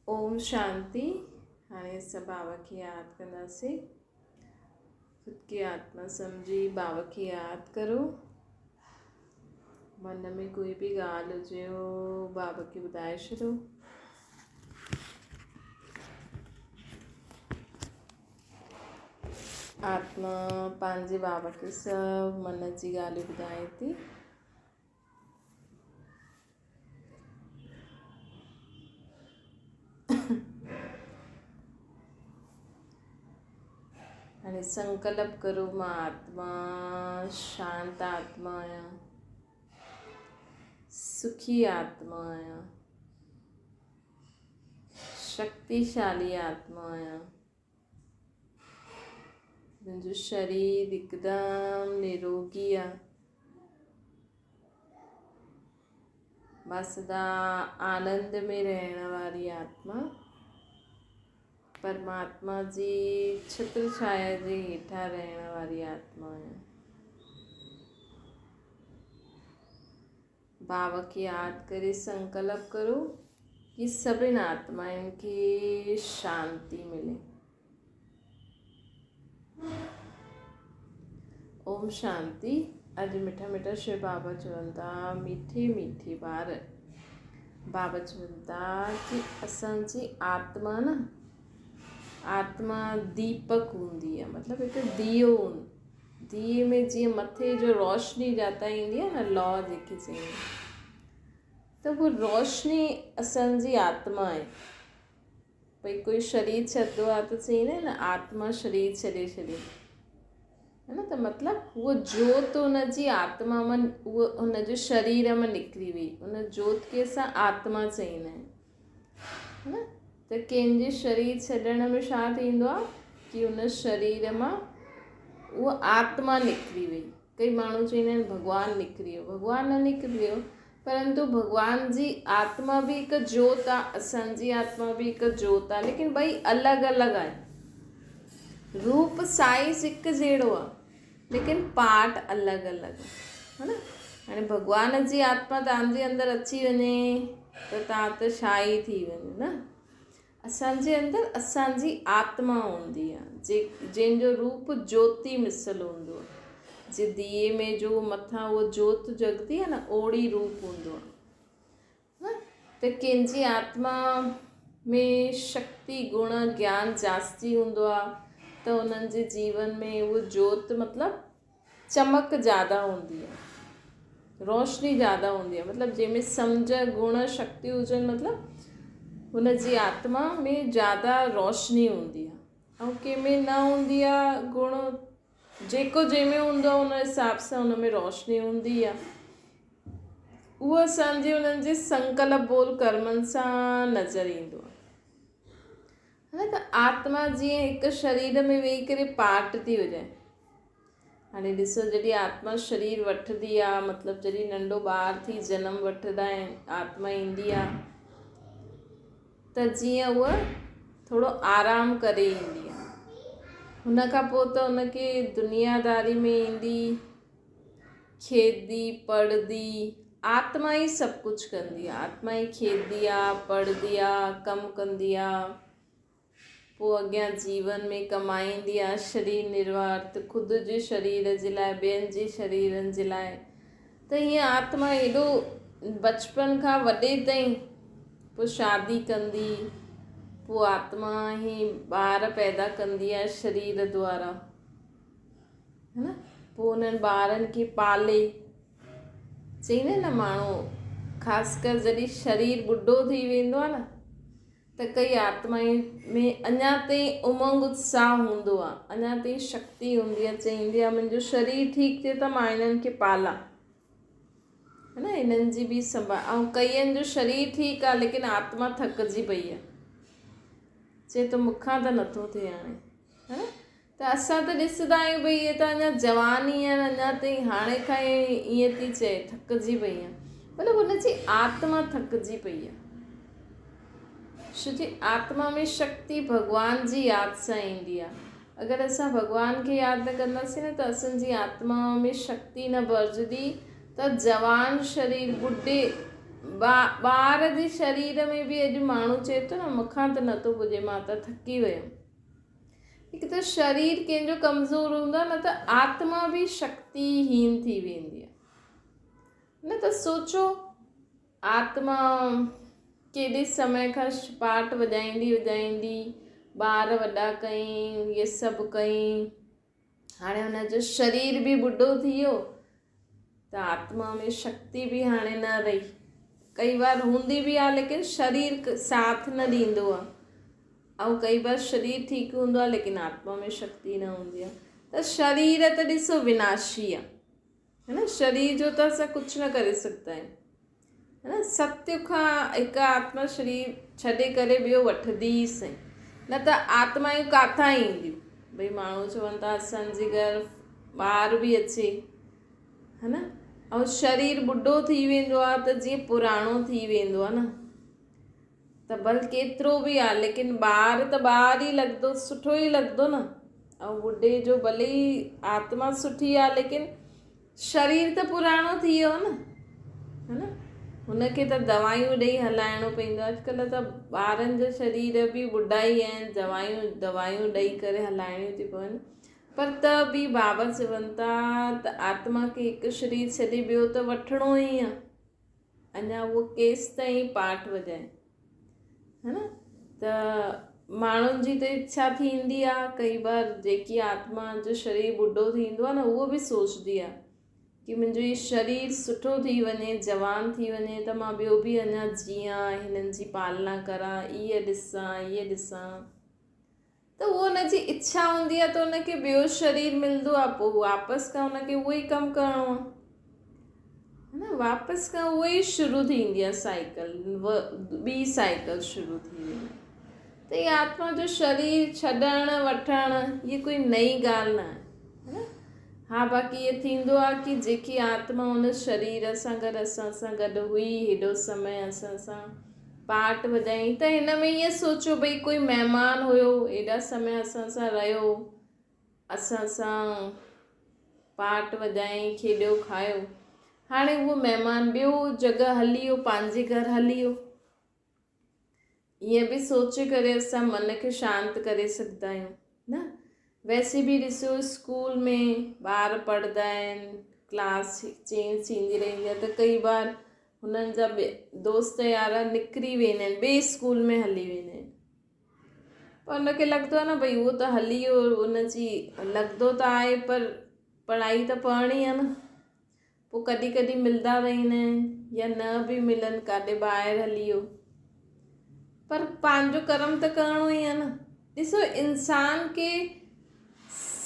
ओम शांति। हाणे सब बाबा खे यादि कंदासीं। ख़ुदि खे आत्मा सम्झी बाबा खे यादि करो। मन में कोई भी ॻाल्हि हुजे बाबा खे ॿुधाए छॾो। आत्मा पंहिंजे बाबा खे सभु मन जी ॻाल्हियूं ॿुधाए थी। हाणे संकल्प करो, मां आत्मा शांत आत्मा आहियां, सुखी आत्मा आहियां, शक्तिशाली आत्मा आहियां। मुंहिंजो शरीर हिकदमि निरोगी आहे। मां सदा आनंद में रहण वारी आत्मा, परमात्मा जी छत्र छाया जे हेठां रहण वारी आत्मा आहियां। बाबा खे यादि करे संकल्प करो कि सभिनि आत्माउनि खे शांति मिले। ओम शांति। अॼु मिठा मिठा शिव बाबा चवनि था, मीठे मीठे ॿार बाबा चवनि था कि असांजी आत्मा न, आत्मा दीपक हूंदी आहे, मतिलबु हिकु दियो हूंदो। दिए में जीअं मथे जो रोशनी जाता ईंदी आहे न, लौ जेके चईंदा, त वो रोशनी असांजी आत्मा आहे। भई कोई शरीर छॾंदो आहे त चईंदा आहिनि न, आत्मा शरीर छॾे छॾे, है न। त मतिलबु उहो जोति हुनजी आत्मा मां, उहो हुनजे शरीर मां निकिरी वई। उन जोति खे असां आत्मा चईंदा आहियूं, है न। त कंहिंजे शरीर छॾण में छा थींदो आहे कि उन शरीर मां उहा आत्मा निकिरी वई। कई माण्हू चवंदा आहिनि भॻवानु निकिरी वियो। भॻवानु न निकिरी वियो, परंतु भॻवान जी आत्मा बि हिकु जोति आहे, असांजी आत्मा बि हिकु जोति आहे, लेकिन ॿई अलॻि अलॻि आहे। रूप साइज़ हिकु जहिड़ो आहे, लेकिन पार्ट अलॻि अलॻि आहे, है न। हाणे भॻवान जी आत्मा तव्हांजे अंदरि अची वञे त तव्हां त छा ई थी वञे न। असांजे अंदरि असांजी आत्मा हूंदी आहे, जंहिंजो रूप ज्योति मिसल हूंदो आहे। जे दिए में जो मथां उहो जोति जगदी आहे न, ओड़ी रूप हूंदो आहे। त कंहिंजी आत्मा में शक्ति गुण ज्ञान जास्ती हूंदो आहे, त उन्हनि जे जीवन में उहो जोति मतिलबु चमक ज़्यादा हूंदी आहे, रोशनी ज़्यादा हूंदी आहे। मतिलबु जंहिंमें सम्झ गुण शक्ति हुजनि, मतिलबु हुनजी आत्मा में ज़्यादा रोशनी हूंदी आहे। ऐं कंहिंमें न हूंदी आहे गुण, जेको जंहिंमें हूंदो आहे उन हिसाब सां हुन में रोशनी हूंदी आहे। उहो असांजे उन्हनि जे संकल्प बोल कर्मनि सां नज़र ईंदो आहे, है न। त आत्मा जीअं हिकु शरीर में वेही करे पार्ट थी हुजे। हाणे ॾिसो, जॾहिं आत्मा शरीर वठंदी आहे, मतिलबु जॾहिं नंढो ॿार थी जनम वठंदा आहिनि, आत्मा ईंदी आहे, त जीअं उहा थोरो आराम करे ईंदी आहे। हुन खां पोइ त हुनखे दुनियादारी में ईंदी, खेॾंदी पढ़ंदी, आत्मा ई सभु कुझु कंदी आहे। आत्मा ई खेॾंदी आहे, पढ़ंदी आहे, कमु कंदी आहे, पोइ अॻियां जीवन में कमाईंदी आहे शरीर निर्वाह, ख़ुदि जे शरीर जे लाइ, ॿियनि जे शरीरनि जे लाइ। त हीअं आत्मा एॾो बचपन खां वॾे ताईं, पोइ शादी कंदी, पोइ आत्मा ई ॿार पैदा कंदी आहे शरीर द्वारा, है न। पोइ उन्हनि ॿारनि खे पाले। चईंदा आहिनि न माण्हू, ख़ासि कर जॾहिं शरीर ॿुढो थी वेंदो आहे न, त कई आत्माउनि में अञा ताईं उमंग उत्साह हूंदो आहे, अञा ताईं शक्ति हूंदी आहे। चईंदी आहे मुंहिंजो शरीर ठीकु थिए त मां इन्हनि खे पालां, है न, इन्हनि जी बि संभाल। ऐं कईअनि जो शरीर ठीकु आहे, लेकिन आत्मा थकिजी पई आहे, चए त मूंखां त नथो थिए हाणे, है न। त असां त ॾिसंदा आहियूं भई इहे त अञा जवान ई आहिनि, अञा ताईं हाणे खां ई ईअं थी चए थकिजी पई आहे। मतिलबु हुनजी आत्मा थकिजी पई आहे। छोजी आत्मा में शक्ति भॻवान जी यादि सां ईंदी आहे। अगरि असां भॻवान खे यादि न कंदासीं न, त असांजी आत्मा में शक्ति न भरिजंदी, त जवान शरीर ॿुढे ॿार जे शरीर में बि अॼु माण्हू चए थो न मूंखां त नथो पुॼे, मां त थकी वियमि। हिकु त शरीर कंहिंजो कमज़ोर हूंदो आहे, न त आत्मा बि शक्तिहीन थी वेंदी आहे। न त सोचो, आत्मा केॾे समय खां पाठ वॼाईंदी ॿार वॾा कयईं, इहे सभु कयईं, हाणे हुनजो शरीर बि ॿुढो थी वियो त आत्मा में शक्ति बि हाणे न रही। कई बार हूंदी बि आहे लेकिन शरीर साथ न ॾींदो आहे, ऐं कई बार शरीर ठीकु हूंदो आहे लेकिन आत्मा में शक्ति न हूंदी आहे। त शरीर त ॾिसो विनाशी आहे, है न। शरीर जो त असां कुझु न करे सघंदा आहियूं, है न। सत्य खां हिकु आत्मा शरीर छॾे करे ॿियो वठंदी ई सही, न त आत्मायूं किथां ईंदियूं। भई माण्हू चवनि था असांजे घर ॿार बि अचे, है न, ऐं शरीर ॿुढो थी वेंदो आहे त जीअं पुराणो थी वेंदो आहे न, त भल केतिरो बि आहे लेकिन ॿार त ॿार ई लॻंदो, सुठो ई लॻंदो न। ऐं ॿुढे जो भले ई आत्मा सुठी आहे लेकिन शरीर त पुराणो थी वियो न, है न। हुनखे त दवायूं ॾेई हलाइणो पवंदो आहे। अॼुकल्ह त ॿारनि जा शरीर बि ॿुढा ई आहिनि, दवायूं ॾेई करे हलाइणियूं थी पवनि। पर त बि बाबा चवनि था त आत्मा खे हिकु शरीर छॾे ॿियो त वठिणो ई आहे, अञा उहो केसि ताईं पाठ वॼाए, है न। त माण्हुनि जी त इच्छा थींदी आहे, कई बार जेकी आत्मा जो शरीर ॿुढो थींदो आहे न, उहो बि सोचदी आहे कि मुंहिंजो इहो शरीर सुठो थी वञे, जवान थी वञे त मां ॿियो बि अञा जियां, हिननि जी पालना करां, इहे ॾिसां। त उहो हुनजी इच्छा हूंदी आहे त हुनखे ॿियो शरीर मिलंदो आहे, पोइ वापसि खां हुनखे उहो ई कमु करिणो आहे, है न। वापसि खां उहो ई शुरू थींदी आहे साइकिल, ॿी साइकिल शुरू थी वेंदी। त इहा आत्मा जो शरीर छॾणु वठणु इहा कोई नई ॻाल्हि न आहे, है न। हा, बाक़ी इहो थींदो आहे कि जेकी आत्मा हुन शरीर सां गॾु असां सां गॾु हुई, हेॾो समय असां सां पाठ वॼाई, त हिन में ईअं सोचो भई कोई महिमान हुयो, एॾा समय असां सां रहियो, असां सां पाठ वॼाई, खेॾियो खायो, हाणे उहो महिमान ॿियो जॻह हली वियो, पंहिंजे घर हली वियो। ईअं बि सोचे करे असां मन खे शांति करे सघंदा आहियूं न। वैसे बि ॾिसो, स्कूल में ॿार पढ़ंदा आहिनि, क्लास चेंज थींदी रहंदी आहे, त कई बार हुननि जा दोस्त यार निकिरी वेंदा आहिनि, ॿिए स्कूल में हली वेंदा आहिनि। पर हुनखे लॻंदो आहे न भई उहो त हली वियो, हुनजी लॻंदो त आहे पर पढ़ाई त पढ़णी आहे न। पोइ कॾहिं कॾहिं मिलंदा रहंदा आहिनि या न बि मिलनि, काॾे ॿाहिरि हली वियो, पर पंहिंजो कर्म त करिणो ई आहे न। ॾिसो, इंसान खे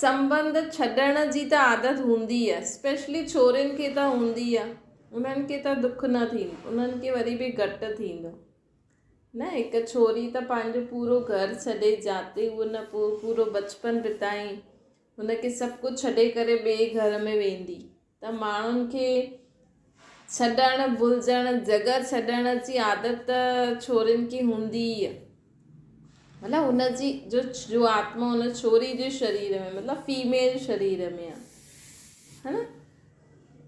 संबंध छॾण जी त आदत हूंदी आहे, स्पेशली छोरियुनि खे त हूंदी आहे, उन्हनि खे त दुख न थींदो, उन्हनि खे वरी बि घटि थींदो न। हिकु छोरी त पंहिंजो पूरो घर छॾे, जाते उहो न पूरो बचपन बिताई, हुनखे सभु कुझु छॾे करे ॿिए घर में वेंदी, त माण्हुनि खे छॾणु, भुलिजणु, जॻह छॾण जी आदत छोरियुनि खे हूंदी ई आहे। मतिलबु हुनजी जो आत्मा हुन छोरी जे शरीर में, मतिलबु फीमेल शरीर में आहे, है न।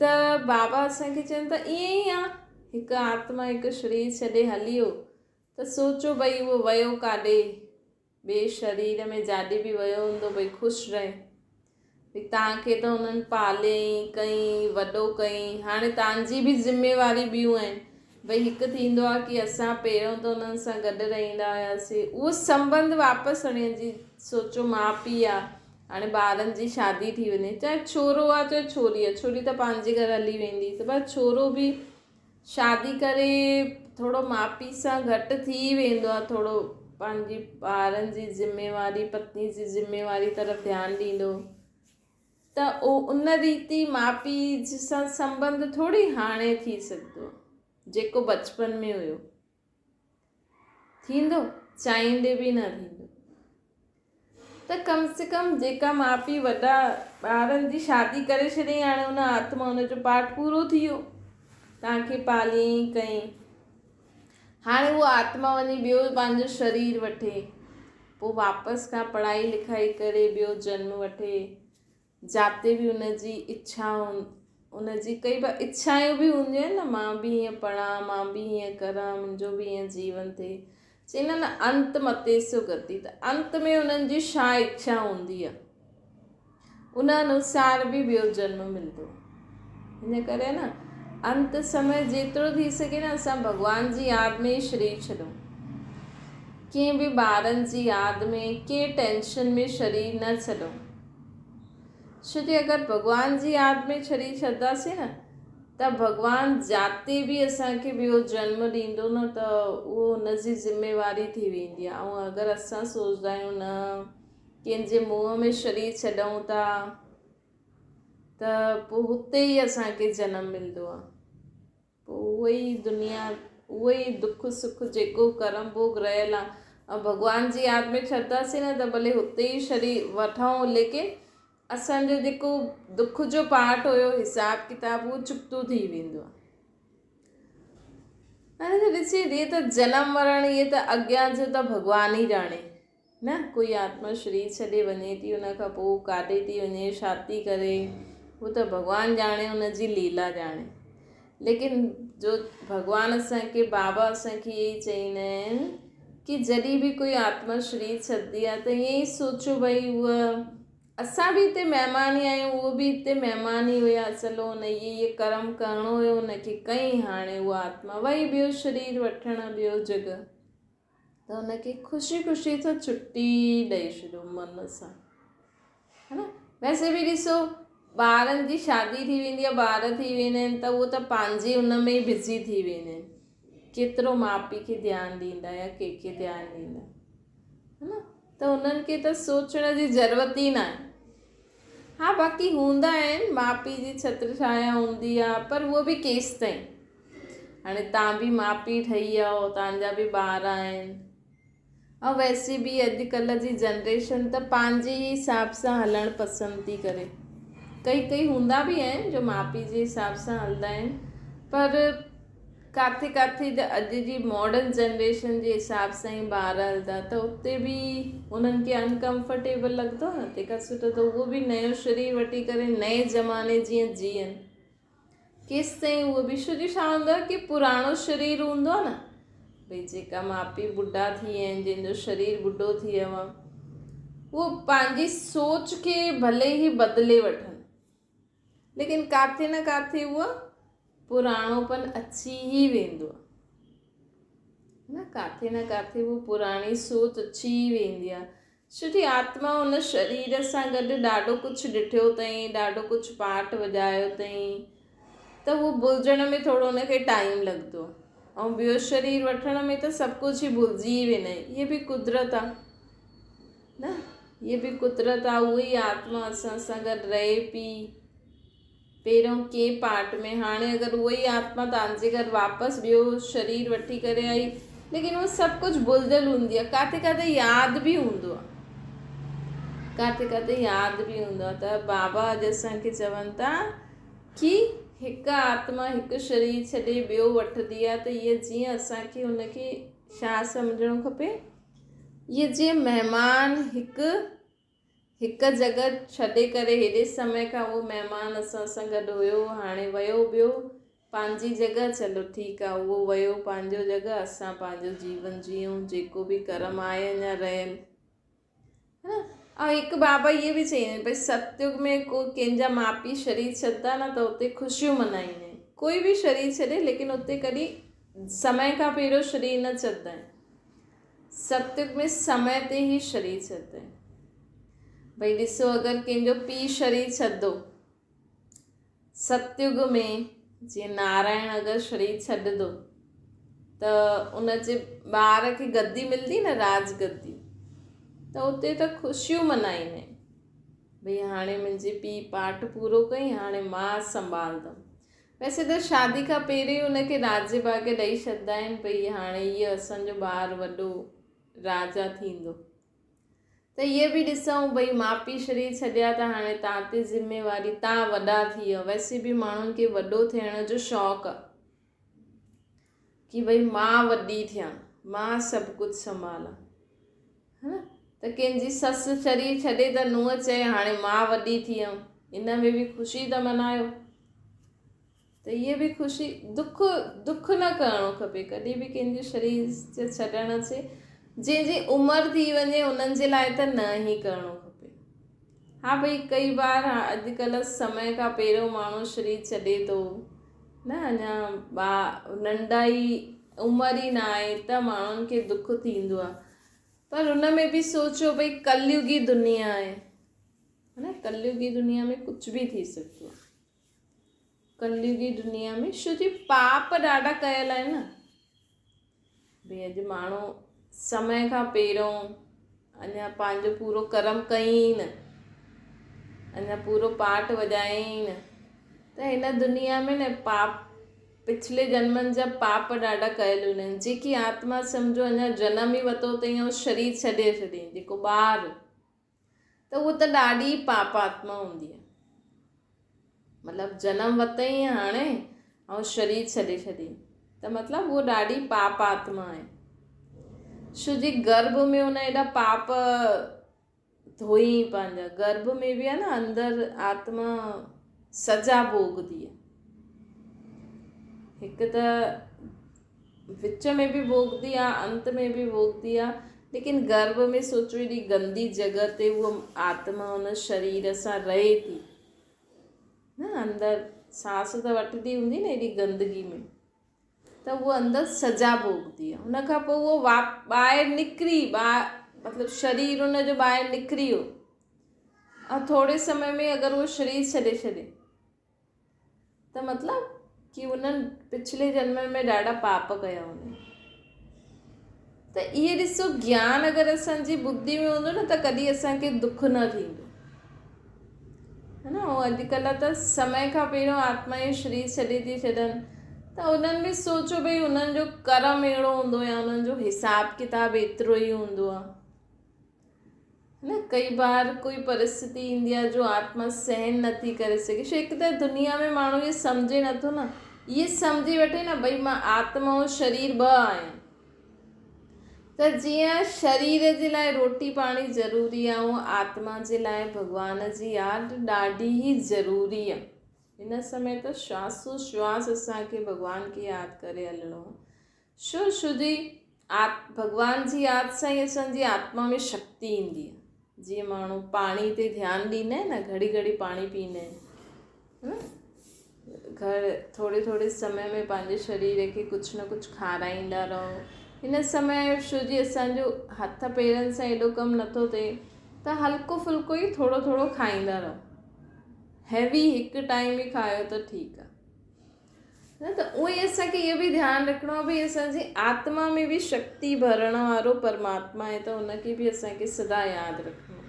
त बाबा असांखे चवनि था ईअं ई आहे, हिकु आत्मा हिकु शरीर छॾे हली वियो त सोचो भई उहो वियो काॾे ॿिए शरीर में, जाॾे बि वियो हूंदो, भई ख़ुशि रहे। भई तव्हांखे त हुननि पालियईं, कईं, वॾो कईं, हाणे तव्हांजी बि ज़िम्मेवारी ॿियूं आहिनि। भई हिकु थींदो आहे कि असां पहिरियों त हुननि सां गॾु रहंदा हुआसीं, उहो संबंध वापसि आणण जी सोचो। माउ पीउ आहे, हाणे ॿारनि जी शादी थी वञे, चाहे छोरो आहे चाहे छोरी आहे, छोरी त पंहिंजे घर हली वेंदी, त पर छोरो बि शादी करे थोरो माउ पीउ सां घटि थी वेंदो आहे, थोरो पंहिंजी ॿारनि जी ज़िम्मेवारी, पत्नी जी ज़िम्मेवारी तरफ़ ध्यानु ॾींदो, त उन रीति माउ पीउ सां संबंध थोरी हाणे थी सघंदो, जेको बचपन में हुयो थींदो, चाहींदे बि न थींदो। त कम से कम जेका माउ पीउ वॾा ॿारनि जी शादी करे छॾियईं, हाणे हुन आत्मा हुनजो पाठ पूरो थी वियो, तव्हांखे पालियईं कईं, हाणे उहा आत्मा वञी ॿियो पंहिंजो शरीर वठे, पोइ वापसि खां पढ़ाई लिखाई करे ॿियो जन्म वठे, जाते बि हुनजी इच्छा उनजी कई बार इच्छाऊं बि हूंदियूं आहिनि न, मां बि हीअं पढ़ां, मां बि हीअं करां, मुंहिंजो बि हीअं जीवन थिए। चवंदा न अंत मते सो गति, त अंत में उन्हनि जी छा इच्छा हूंदी आहे उन अनुसार बि ॿियो जन्म मिलंदो। हिन करे न अंत समय जेतिरो थी सघे न असां भॻवान जी यादि में ई शरीर छॾूं, कंहिं बि ॿारनि जी यादि में, कंहिं टेंशन में शरीर न छॾूं। छो कि अगरि भॻवान जी यादि में शरीर छॾंदासीं न त भॻवानु जाते बि असांखे ॿियो जन्म ॾींदो न त उहो हुनजी ज़िम्मेवारी थी वेंदी आहे। ऐं अगरि असां सोचंदा आहियूं न कंहिंजे मुंहं में शरीर छॾूं था त पोइ हुते ई असांखे जनमु मिलंदो आहे। पोइ उहो ई दुनिया, उहो ई दुख सुख जेको कर्म भोग रहियल आहे, ऐं भॻवान जी यादि में छॾंदासीं न त भले हुते ई शरीर वठूं, लेकिन असांजो जेको दुख जो पार्ट हुयो, हिसाब किताब, उहो चुकतो थी वेंदो आहे। हाणे त ॾिसी इहे त जनम मरण इहे त अॻियां जो त भॻवान ई ॼाणे न। कोई आत्मा शरीर छॾे वञे थी, उन खां पोइ काॾे थी वञे, छा थी करे, उहो त भॻवानु ॼाणे, उनजी लीला ॼाणे। लेकिन जो भॻवानु असांखे, बाबा असांखे इहे ई चईंदा आहिनि कि जॾहिं बि कोई आत्मा शरीर छॾंदी आहे त ईअं ई सोचो भई उहा असां बि हिते महिमान ई आहियूं, उहो बि हिते महिमान ई हुया। चलो हुन इहे कर्म करिणो हुयो, हुनखे कई, हाणे उहा आत्मा वई ॿियो शरीर वठणु ॿियो जॻह, त हुनखे ख़ुशी ख़ुशी सां छुटी ॾेई छॾियो मन सां, है न। वैसे बि ॾिसो ॿारनि जी शादी थी वेंदी आहे, ॿार थी वेंदा आहिनि त उहो त पंहिंजे हुन में ई बिज़ी थी वेंदा आहिनि, केतिरो माउ पीउ खे ध्यानु ॾींदा या कंहिंखे ध्यानु ॾींदा, है न। त उन्हनि खे त सोचण जी ज़रूरत ई न आहे। हाँ बाक़ी हूंदा आहिनि, माउ पीउ जी छत्र छाया हूंदी आहे, पर उहो बि केसि ताईं। हाणे तव्हां बि माउ पीउ ठही वियो, तव्हांजा बि ॿार आहिनि, ऐं वैसे बि अॼुकल्ह जी जनरेशन त पंहिंजे ई हिसाब सां हलणु पसंदि थी करे। कई हूंदा बि आहिनि जो माउ पीउ जे हिसाब सां हलंदा आहिनि, पर किथे किथे त अॼु जी मॉडर्न जनरेशन जे हिसाब सां ई ॿार हलंदा, त उते बि उन्हनि खे अनकंफर्टेबल लॻंदो न। तंहिंखां सुठो त उहो बि नयो शरीर वठी करे नए ज़माने जीअं जीअनि, केसि ताईं उहो बि। छो जो छा हूंदो आहे कि पुराणो शरीर हूंदो आहे न, भई जेका माउ पीउ ॿुढा थी विया आहिनि, जंहिंजो शरीर ॿुढो थी वियो आहे, उहो पंहिंजी सोच खे भले ई बदिले वठनि, लेकिन किथे न किथे उहो पुराणोपन अची ई वेंदो आहे न। किथे न किथे उहो पुराणी सोच अची वेंदी आहे। छो कि आत्मा हुन शरीर सां गॾु ॾाढो कुझु ॾिठो अथई, ॾाढो कुझु पाठ वॼायो अथई, त उहो भुलिजण में थोरो हुनखे टाइम लॻंदो, ऐं ॿियो शरीर वठण में त सभु कुझु ई भुलिजी वेंदा आहिनि। इहे बि कुदरत आहे न, इहे बि कुदरत आहे। उहा ई आत्मा असां सां गॾु रहे पई पहिरियों कंहिं पार्ट में, हाणे अगरि उहा ई आत्मा तव्हांजे घर वापसि ॿियो शरीर वठी करे आई, लेकिन उहो सभु कुझु भुलिजल हूंदी आहे। किथे किथे यादि बि हूंदो आहे, किथे किथे यादि बि हूंदो आहे। त बाबा अॼु असांखे चवनि था कि हिकु आत्मा हिकु शरीर छॾे ॿियो वठंदी आहे, त इहे जीअं असांखे हुनखे छा सम्झणो खपे, इहे जीअं महिमान हिकु जॻह छॾे करे, हेॾे समय खां उहो महिमान असां सां गॾु हुयो, हाणे वियो ॿियो पंहिंजी जॻह, चलो ठीकु आहे, उहो वियो पंहिंजो जॻह, असां पंहिंजो जीवन जियूं, जेको बि कर्म आहे अञा रहियल, है न। ऐं हिकु बाबा इहे बि चईंदा आहिनि भई सतयुग में को कंहिंजा माउ पीउ शरीर छॾंदा न त उते ख़ुशियूं मल्हाईंदा आहिनि। कोई बि शरीर छॾे, लेकिन उते कॾहिं समय खां पहिरियों शरीर न छॾंदा आहिनि। सतयुग में समय ते ई शरीर छॾंदा आहिनि। भई ॾिसो अगरि कंहिंजो पीउ शरीर छॾंदो सतयुग में, जीअं नारायण अगरि शरीर छॾंदो त उनजे ॿार खे गद्दी मिलंदी न, राज गद्दी, त उते त ख़ुशियूं मल्हाईंदा आहिनि। भई हाणे मुंहिंजे पीउ पाठ पूरो कई, हाणे मां संभालंदमि। वैसे त शादी खां पहिरियों ई हुनखे राज्य भाग्य ॾेई छॾंदा आहिनि, भई हाणे इहो असांजो ॿारु वॾो राजा थींदो। त इहे बि ॾिसूं भई माउ पीउ शरीर छॾिया त हाणे तव्हां ते ज़िम्मेवारी, तव्हां वॾा थी विया। वैसे बि माण्हुनि खे वॾो थियण जो शौक़ु आहे कि भई मां वॾी थियां, मां सभु कुझु संभालां, है न। त कंहिंजी ससु शरीर छॾे त नुंहुं चए हाणे मां वॾी थी वियमि, इन में बि ख़ुशी त मल्हायो, त इहे बि ख़ुशी दुख न करिणो खपे कॾहिं बि कंहिंजे शरीर जे छॾण अचे। जंहिंजी उमिरि थी वञे उन्हनि जे लाइ त न ई करिणो खपे। हा भई कई बार अॼुकल्ह समय खां पहिरियों माण्हू शरीर छॾे थो न, अञा नंढा ई उमिरि ई न आहे त माण्हुनि खे दुख थींदो आहे। पर उन में बि सोचो भई कलयुगी दुनिया आहे न, कलयुगी दुनिया में कुझु बि थी सघंदो आहे। कलयुगी दुनिया में छो जी पाप ॾाढा कयल आहिनि न। भई अॼु माण्हू समय खां पहिरियों अञा पंहिंजो पूरो कर्म कयईं न, अञा पूरो पाठ वॼायईं न, त हिन दुनिया में न पाप पिछले जन्मनि जा पाप ॾाढा कयल हूंदा आहिनि। जेकी आत्मा सम्झो अञा जनम ई वरितो अथई ऐं शरीर छॾे छॾियईं, जेको ॿार, त उहो त ॾाढी पाप आत्मा हूंदी आहे। मतिलबु जनम वरितई हाणे ऐं शरीर छॾे छॾियईं त मतिलबु उहो ॾाढी पाप आत्मा आहे। छो जी गर्भ में हुन एॾा पाप धोई पंहिंजा, गर्भ में बि आहे न अंदरि आत्मा सजा भोगदी आहे। हिकु त विच में बि भोगदी आहे, अंत में बि भोगदी आहे, लेकिन गर्भ में सोचो एॾी गंदी जॻह ते उहा आत्मा हुन शरीर सां रहे थी न, अंदरि सांस त वठंदी हूंदी न एॾी गंदगी में, त उहो अंदरि सजा भोगदी आहे। हुन खां पोइ उहो ॿाहिरि निकिरी मतिलबु शरीर हुनजो ॿाहिरि निकिरी वियो ऐं थोरे समय में अगरि उहो शरीर छॾे छॾे त मतिलबु कि उन्हनि पिछले जन्म में ॾाढा पाप कया हूंदा। त इहे ॾिसो ज्ञान अगरि असांजी बुद्धि में हूंदो न त कॾहिं असांखे दुख न थींदो है न। ऐं अॼुकल्ह त समय खां पहिरियों आत्मा जो शरीर छॾे थी छॾनि, त उन्हनि में सोचो भई उन्हनि जो कर्म अहिड़ो हूंदो या उन्हनि जो हिसाब किताब एतिरो ई हूंदो आहे न। कई बार कोई परिस्थिति ईंदी आहे जो आत्मा सहन नथी करे सघे। छो हिकु त दुनिया में माण्हू इहे सम्झे नथो न, इहे सम्झी वठे न भई मां आत्मा ऐं शरीर ॿ आहियां। त जीअं शरीर जे लाइ रोटी पाणी ज़रूरी आहे, उहो आत्मा जे लाइ भॻवान जी यादि ॾाढी ई ज़रूरी आहे। हिन समय त श्वासो श्वास असांखे भॻवान खे यादि करे हलिणो आहे। छो जी भॻवान जी यादि सां ई असांजी आत्मा में शक्ति ईंदी आहे। जीअं माण्हू पाणी ते ध्यानु ॾींदा आहिनि न, घड़ी घड़ी पाणी पीअंदा आहिनि, थोरे समय में पंहिंजे शरीर खे कुझु न कुझु खाराईंदा रहो। हिन समय छो जी असांजो हथ पेरनि सां एॾो कमु नथो थिए त हल्को फुल्को ई थोरो थोरो खाईंदा रहो। हैवी हिकु टाइम ई खायो त ठीकु आहे न। त उहो ई असांखे इहो बि ध्यानु रखिणो आहे भई असांजी आत्मा में बि शक्ति भरण वारो परमात्मा आहे, त उनखे बि असांखे सदा यादि रखिणो आहे।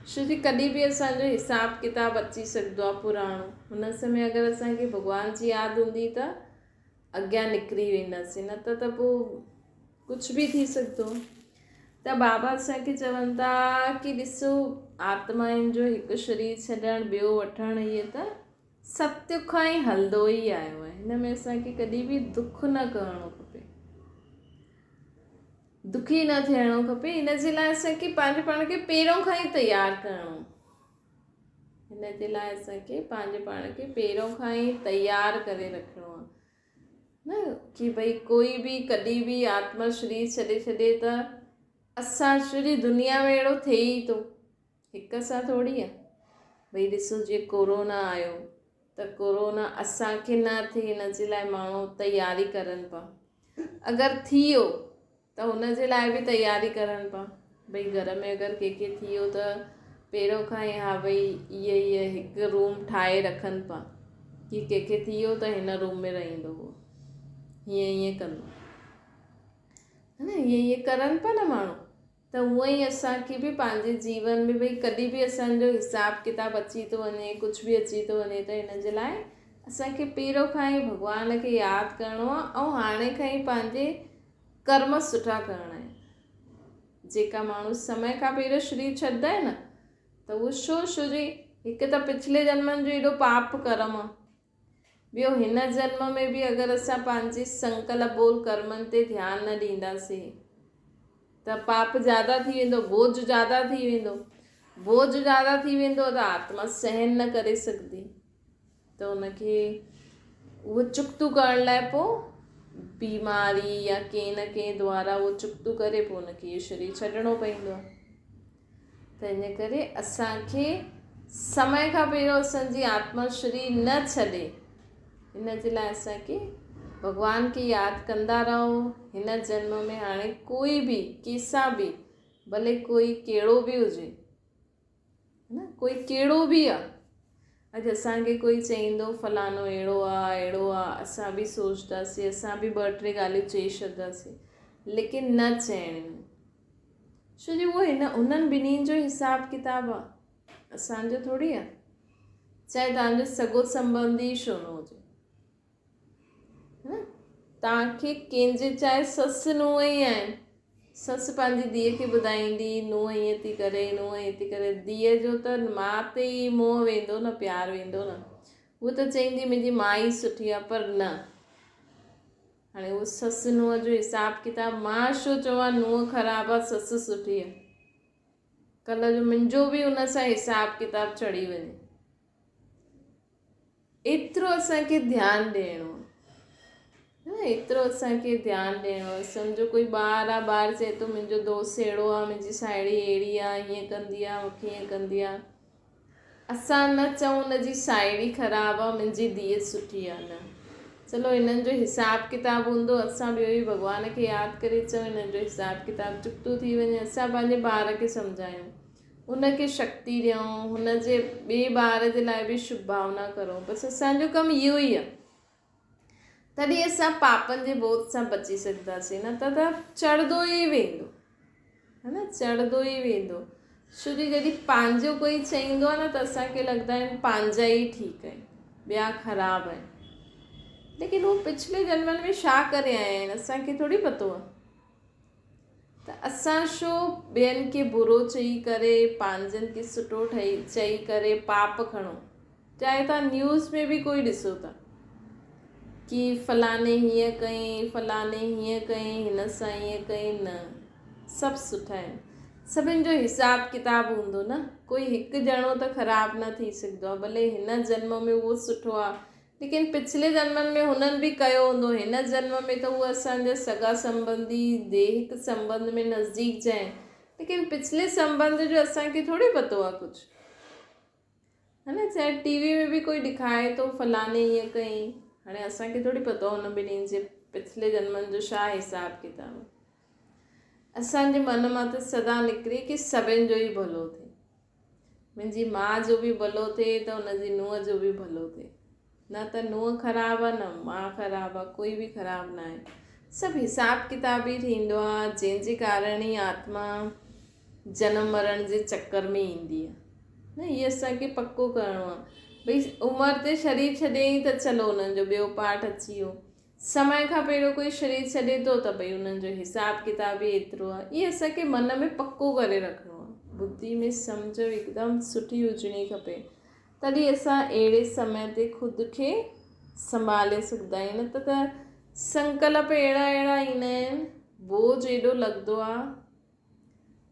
छो जी कॾहिं बि असांजो हिसाब किताब अची सघंदो आहे पुराणो। हुन समय अगरि असांखे भॻवान जी यादि हूंदी त अॻियां निकिरी वेंदासीं, न त पोइ कुझु बि थी सघंदो। त बाबा असांखे चवनि था कि ॾिसो आत्माउनि जो हिकु शरीर छॾणु ॿियो वठणु, इहे त सत्य खां ई हलंदो ई आयो आहे। हिन में असांखे कॾहिं बि दुख न करिणो खपे, दुखी न थियणो खपे। हिन जे लाइ असांखे पंहिंजे पाण खे पहिरों खां ई तयारु करिणो। हिन जे लाइ असांखे पंहिंजे पाण खे पहिरों खां ई तयारु करे रखिणो आहे न, कि भई कोई बि कॾहिं बि आत्मा शरीर छॾे छॾे त असां सॼी दुनिया में अहिड़ो थिए ई थो, हिकु सां थोरी आहे। भई ॾिसो जीअं कोरोना आयो त कोरोना असांखे न थिए हिन जे लाइ माण्हू तयारी करनि पिया। अगरि थी वियो त हुन जे लाइ बि तयारी करनि पिया। भई घर में अगरि कंहिंखे थी वियो त पहिरों खां ई हा भई इहे हिकु रूम ठाहे रखनि पिया कि कंहिंखे थी वियो त हिन रूम में रहंदो, उहो हीअं कंदो है न। हीअं करनि पिया न माण्हू। त उअं ई असांखे बि पंहिंजे जीवन में भई कॾहिं बि असांजो हिसाब किताब अची थो वञे, कुझु बि अची थो वञे, त हिन जे लाइ असांखे पहिरों खां ई भॻवान खे यादि करिणो आहे ऐं हाणे खां ई पंहिंजे कर्म सुठा करणा आहिनि। जेका माण्हू समय खां पहिरियों शरीर छॾंदा आहिनि न, त उहो छो जी हिकु त पिछले जन्मनि जो एॾो पाप कर्म आहे, ॿियो हिन जन्म में बि अगरि असां पंहिंजे संकल्प बोल कर्मनि ते ध्यानु न ॾींदासीं त पाप ज़्यादा थी वेंदो, बोझ ज़्यादा थी वेंदो। बोझ ज़्यादा थी वेंदो त आत्मा सहन न करे सघंदी, त उनखे उहो चुक्तू करण लाइ पोइ बीमारी या कंहिं न कंहिं द्वारा उहो चुक्तू करे पोइ उनखे इहो शरीर छॾिणो पवंदो आहे। त इन करे असांखे समय खां पहिरियों असांजी आत्मा शरीर न छॾे, हिन जे लाइ असांखे भॻवान खे यादि कंदा रहो। हिन जन्म में हाणे कोई बि कंहिंसां बि, भले कोई कहिड़ो बि हुजे, न कोई कहिड़ो बि आहे, अॼु असांखे कोई चईंदो फलानो अहिड़ो आहे अहिड़ो आहे, असां बि सोचंदासीं, असां बि 2-3 ॻाल्हियूं चई छॾंदासीं, लेकिन न चइणियूं, छो जो उहो उन्हनि ॿिन्हिनि जो हिसाबु किताबु आहे, असांजो थोरी आहे। चाहे तव्हांजो सॻो संबंधी छो न हुजे, न तव्हांखे कंहिंजे, चाहे ससु नूंहं ई आहिनि, ससु पंहिंजी धीअ खे ॿुधाईंदी नूंहं हीअं थी करे, नूंहं हीअं थी करे, धीअ जो त माउ ते ई मोह वेंदो न, प्यारु वेंदो न, उहा त चईंदी मुंहिंजी माउ ई सुठी आहे, पर न, हाणे उहो ससु नूंहं जो हिसाबु किताबु, मां छो चवां नूंहं ख़राबु आहे ससु सुठी आहे, कल्ह जो मुंहिंजो बि उन सां हिसाबु किताबु चढ़ी वञे। एतिरो असांखे ध्यानु ॾियणो आहे, एतिरो असांखे ध्यानु ॾियणो आहे। सम्झो कोई ॿार आहे, ॿारु चए थो मुंहिंजो दोस्त अहिड़ो आहे, मुंहिंजी साहेड़ी अहिड़ी आहे, हीअं कंदी आहे, मूंखे हीअं कंदी आहे, असां न चऊं हुनजी साहेड़ी ख़राबु आहे, मुंहिंजी धीअ सुठी आहे, न, चलो हिननि जो हिसाबु किताबु हूंदो, असां ॿियो ई भॻवान खे यादि करे चऊं हिननि जो हिसाबु किताबु चुक्तो थी वञे, असां पंहिंजे ॿार खे सम्झायूं, उनखे शक्ति ॾियूं, हुनजे ॿिए ॿार जे लाइ बि शुभ भावना करूं, बसि असांजो कमु इहो ई आहे। तॾहिं असां पापनि जे बोझ सां बची सघंदासीं, न त चढ़ंदो ई वेंदो, है न, चढ़ंदो ई वेंदो। छो जो जॾहिं पंहिंजो कोई चईंदो आहे न त असांखे लॻंदा आहिनि पंहिंजा ई ठीकु आहिनि, ॿिया ख़राबु आहिनि, लेकिन उहो पिछले जन्मनि में छा करे आया आहिनि असांखे थोरी पतो आहे। त असां छो ॿियनि खे बुरो चई करे पंहिंजनि खे सुठो चई करे पाप खणो। चाहे तव्हां न्यूज़ में बि कोई ॾिसो था कि फलाने हीअं कई, फलाने हीअं कई, हिन सां हीअं कई, न, सभु सुठा आहिनि, सभिनि जो हिसाबु किताबु हूंदो न, कोई हिकु ॼणो त ख़राबु न थी सघंदो आहे, भले हिन जन्म में उहो सुठो आहे, लेकिन पिछले जन्मनि में हुननि बि कयो हूंदो, हिन जन्म में त उहे असांजा सॻा संबंधी दैहिक संबंध में नज़दीक जा आहिनि, लेकिन पिछले संबंध जो असांखे थोरी पतो आहे कुझु, है न। चाहे टीवी में बि कोई ॾेखारे थो फलाने हीअं कई, हाणे असांखे थोरी पतो आहे हुन ॿिन्हिनि जे पिछले जन्मनि जो छा हिसाबु किताबु। असांजे मन मां त सदा निकिरे कि सभिनि जो ई भलो थिए, मुंहिंजी माउ जो बि भलो थिए त हुनजी नुंहं जो बि भलो थिए, न त नुंहं ख़राबु आहे न माउ ख़राबु आहे, कोई बि ख़राबु न आहे, सभु हिसाबु किताबु ई थींदो आहे, जंहिंजे कारण ई आत्मा जनम मरण जे चक्कर में ईंदी आहे, न, इहे असांखे पको करिणो आहे। भई उमिरि ते शरीर छॾियईं त चलो हुननि जो ॿियो पाठ अची वियो, समय खां पहिरियों कोई शरीर छॾे थो त भई हुननि जो हिसाबु किताबु ई एतिरो आहे, इहे असांखे मन में पको करे रखिणो आहे, बुद्धि में सम्झ हिकदमि सुठी हुजणी खपे, तॾहिं असां अहिड़े समय ते ख़ुदि खे संभाले सघंदा आहियूं, न त संकल्प अहिड़ा ईंदा आहिनि, बोझ एॾो लॻंदो आहे,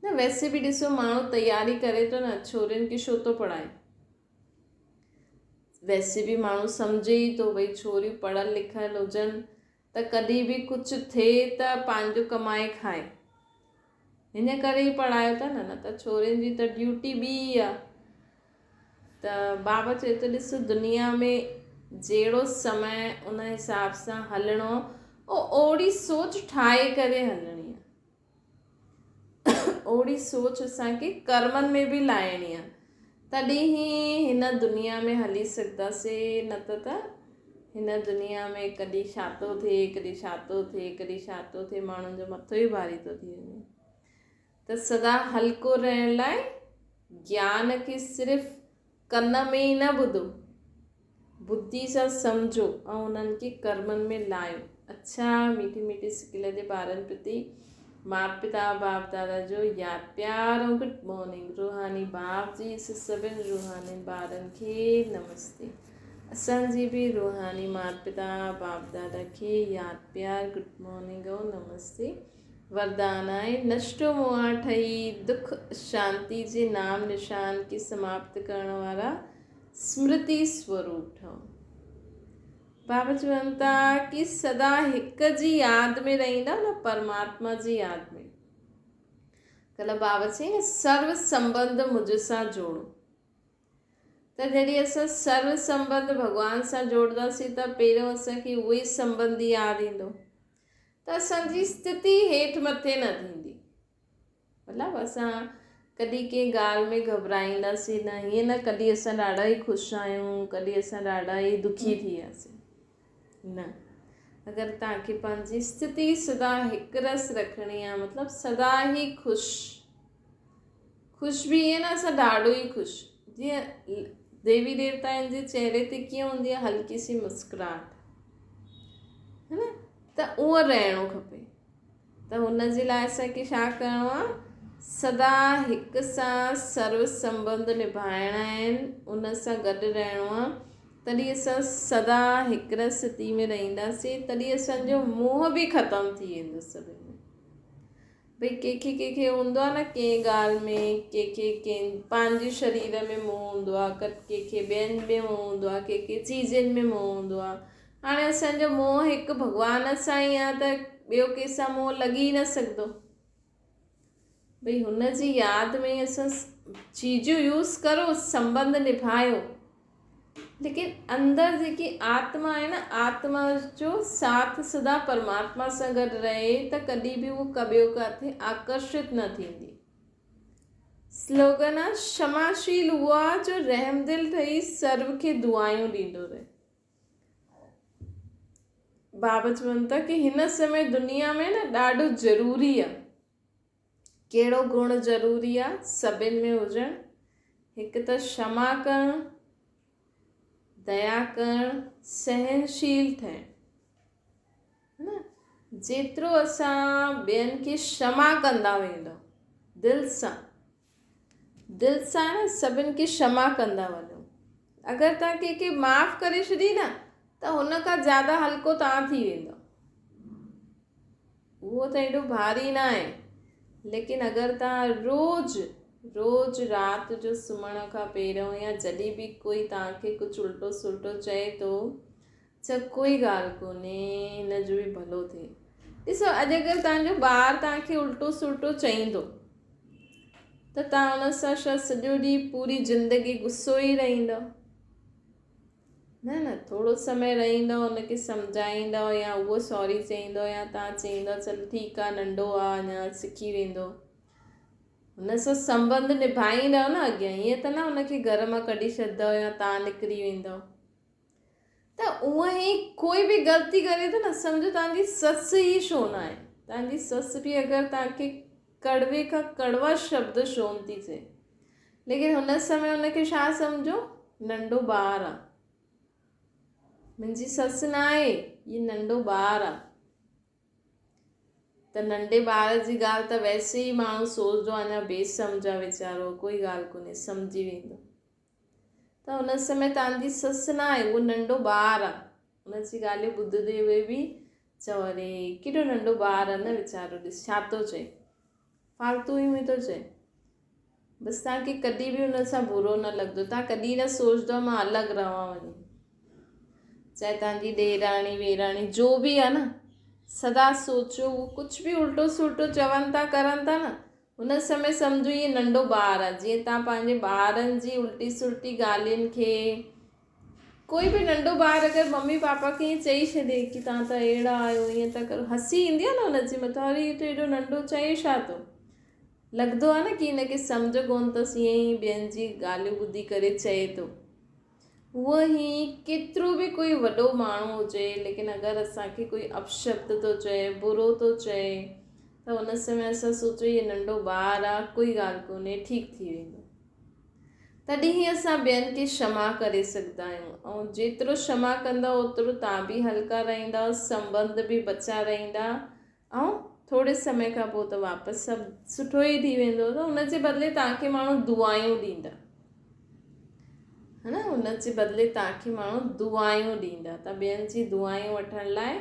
न, वैसे बि ॾिसो माण्हू तयारी करे थो न, छोरियुनि खे छो थो पढ़ाए, वैसे बि माण्हू सम्झे ई थो भई छोरियूं पढ़ियल लिखियल हुजनि त कॾहिं बि कुझु थिए त पंहिंजो कमाए खाए, हिन करे ई पढ़ायो था न त छोरियुनि जी त ड्यूटी ॿी आहे। त बाबा चए थो ॾिसो दुनिया में जहिड़ो समय उन हिसाब सां हलणो, ओड़ी सोच ठाहे करे हलणी आहे, ओड़ी सोच असांखे कर्मनि में बि लाइणी आहे, तॾहिं ई हिन दुनिया में हली सघंदासीं, न त हिन दुनिया में कॾहिं छा थो थिए, कॾहिं छा थो थिए, कॾहिं छा थो थिए, माण्हुनि जो मथो ई भारी थो थी वञे। त सदा हल्को रहण लाइ ज्ञान खे सिर्फ़ु कन में ई न ॿुधो, बुद्धि सां सम्झो ऐं उन्हनि खे कर्मनि में लायो। अच्छा मीठी मीठी सिकिल जे ॿारनि प्रति माता पिता बाप दादा जो यादि प्यार ऐं गुड मॉर्निंग। रूहानी बाप जी सभिनि रूहानी ॿारनि खे नमस्ते। असांजी बि रूहानी माता पिता बाप दादा खे यादि प्यार गुड मॉर्निंग ऐं नमस्ते। वरदान आहे नष्टो मोहा ठही दुख शांति जे नाम निशान खे समाप्त करण वारा स्मृति स्वरूप ठहो। बाबा चवनि था कि सदा हिक जी यादि में रहंदा न, परमात्मा जी यादि में। कल्ह बाबा चई सर्व संबंध मुझ सां जोड़ो। त जॾहिं असां सर्व संबंध भॻवान सां जोड़ंदासीं त पहिरियों असांखे उहो ई संबंध यादि ईंदो, त असांजी स्थिति हेठि मथे न थींदी। मतिलबु असां कॾहिं कंहिं ॻाल्हि में घबराईंदासीं न, हीअं न कॾहिं असां ॾाढा ई ख़ुशि आहियूं, कॾहिं असां ॾाढा ई दुखी थी वियासीं, न। अगरि तव्हांखे पंहिंजी स्थिति सदा हिकु रस रखणी आहे, मतिलबु सदा ई ख़ुशि बि ईअं न असां ॾाढो ई ख़ुशि, जीअं देवी देवताउनि जे चेहरे ते कीअं हूंदी आहे हल्की सी मुस्कुराहट, है न, त उहो रहणो खपे। त हुन जे लाइ असांखे छा करिणो आहे, सदा हिक सां सर्व संबंध निभाइणा आहिनि, उन सां गॾु रहणो आहे। तॾहिं असां सदा हिकु स्थिति में रहंदासीं, तॾहिं असांजो मोह बि ख़तमु थी वेंदो सभिनि में। भई कंहिंखे हूंदो आहे न कंहिं ॻाल्हि में, कंहिं पंहिंजे शरीर में मोह हूंदो आहे, कंहिंखे ॿियनि में मोह हूंदो आहे, कंहिंखे चीज़नि में मोह हूंदो आहे। हाणे असांजो मोह हिकु भॻवान सां ई आहे त ॿियो कंहिंसां मोह लॻी न सघंदो। भई हुन जी यादि में असां चीजूं यूज़ करो, संबंध निभायो, लेकिन अंदरि जेकी आत्मा आहे न, आत्मा जो साथ सदा परमात्मा सां गॾु रहे त कॾहिं बि उहो ॿियो किथे आकर्षित न थींदी। स्लोगन आहे, क्षमाशील उहो आहे जो रहमदिल ठही सर्व खे दुआयूं ॾींदो रहे। बाबा चवनि था कि हिन समय दुनिया में न ॾाढो ज़रूरी आहे। कहिड़ो गुण ज़रूरी आहे सभिनि में हुजणु? हिकु त क्षमा करणु, दया करणु, सहनशील थियणु, है न। जेतिरो असां ॿियनि खे क्षमा कंदा वेंदो दिलि सां न, सभिनि खे क्षमा कंदा वञो। अगरि तव्हां कंहिंखे माफ़ करे छॾी न, त हुन खां ज़्यादा हल्को तव्हां थी वेंदो। उहो त एॾो भारी न आहे, लेकिन अगरि तव्हां रोज़ राति जो सुम्हण खां पहिरियों या जॾहिं बि कोई तव्हांखे कुझु उल्टो सुल्टो चए थो, चल कोई ॻाल्हि कोन्हे, हिन जो बि भलो थिए। ॾिसो, अॼु अगरि तव्हांजो ॿारु तव्हांखे उल्टो सुल्टो चईंदो त तव्हां हुन सां छा सॼो ॾींहुं पूरी ज़िंदगी गुस्सो ई रहंदव? न, थोरो समय रहंदव, हुनखे सम्झाईंदव या उहो सॉरी चईंदो या तव्हां चईंदव चल ठीकु आहे नंढो आहे अञा सिखी वेंदो, हुन सां संबंध निभाईंदव न अॻियां। ईअं त न हुनखे घर मां कढी छॾंदव या तव्हां निकिरी वेंदव। त उअं ई कोई बि ग़लती करे थो न, सम्झो तव्हांजी ससु ई छो न आहे, तव्हांजी ससु बि अगरि तव्हांखे कड़वे खां कड़वा शब्द छो न थी चए, लेकिन हुन समय हुनखे छा सम्झो, नंढो ॿारु आहे, मुंहिंजी ससु न आहे, ये नंढो ॿारु आहे। त नंढे ॿार जी ॻाल्हि त वैसे ई माण्हू सोचदो अञा बेसम्झ आहे वीचारो, कोई ॻाल्हि कोन्हे, सम्झी वेंदो। त हुन समय तव्हांजी ससु न आहे, उहो नंढो ॿारु आहे। हुनजी ॻाल्हियूं ॿुधंदे हुए बि चओ अरे केॾो नंढो ॿारु आहे न वीचारो, ॾिस छा थो चए, फालतू ई में थो चए। बसि तव्हांखे कॾहिं बि हुन सां बुरो न लॻंदो, तव्हां कॾहिं न सोचदो मां अलॻि रहां वञी। चाहे तव्हांजी ॾेराणी वेराणी जो बि आहे न, सदा सोचियो उहो कुझु बि उल्टो सुल्टो चवनि था करनि था न, हुन समय सम्झो इहे नंढो ॿारु आहे। जीअं तव्हां पंहिंजे ॿारनि जी उल्टी सुल्टी ॻाल्हियुनि खे, कोई बि नंढो ॿारु अगरि मम्मी पापा खे ईअं चई छॾे कि तव्हां त अहिड़ा आहियो, ईअं था करो, हसी ईंदी आहे न हुनजे मथां, अरे इहो त एॾो नंढो चए छा थो, लॻंदो आहे न कि हिनखे सम्झ कोन अथसि, ईअं ई ॿियनि जी ॻाल्हियूं ॿुधी करे चए थो। उहो ई केतिरो बि कोई वॾो माण्हू हुजे, लेकिन अगरि असांखे कोई अपशब्द थो चए, बुरो थो चए, त हुन समय असां सोचो इहो नंढो ॿारु आहे, कोई ॻाल्हि कोन्हे, ठीकु थी वेंदो। तॾहिं ई असां ॿियनि खे क्षमा करे सघंदा आहियूं। ऐं जेतिरो क्षमा कंदा ओतिरो तव्हां बि हल्का रहंदा, संबंध बि बचा रहंदा, ऐं थोरे समय खां पोइ त वापसि सभु सुठो ई थी वेंदो। त हुनजे बदिले तव्हांखे माण्हू दुआयूं ॾींदा, है न, हुनजे बदिले तव्हांखे माण्हू दुआयूं ॾींदा। त ॿियनि जी दुआयूं वठण लाइ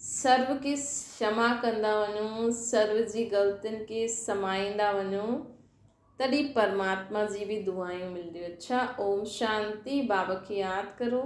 सर्व खे क्षमा कंदा वञो, सर्व जी ग़लतियुनि खे समाईंदा वञो, तॾहिं परमात्मा जी बि दुआयूं मिलंदियूं। अच्छा, ओम शांति। बाबा खे यादि करो।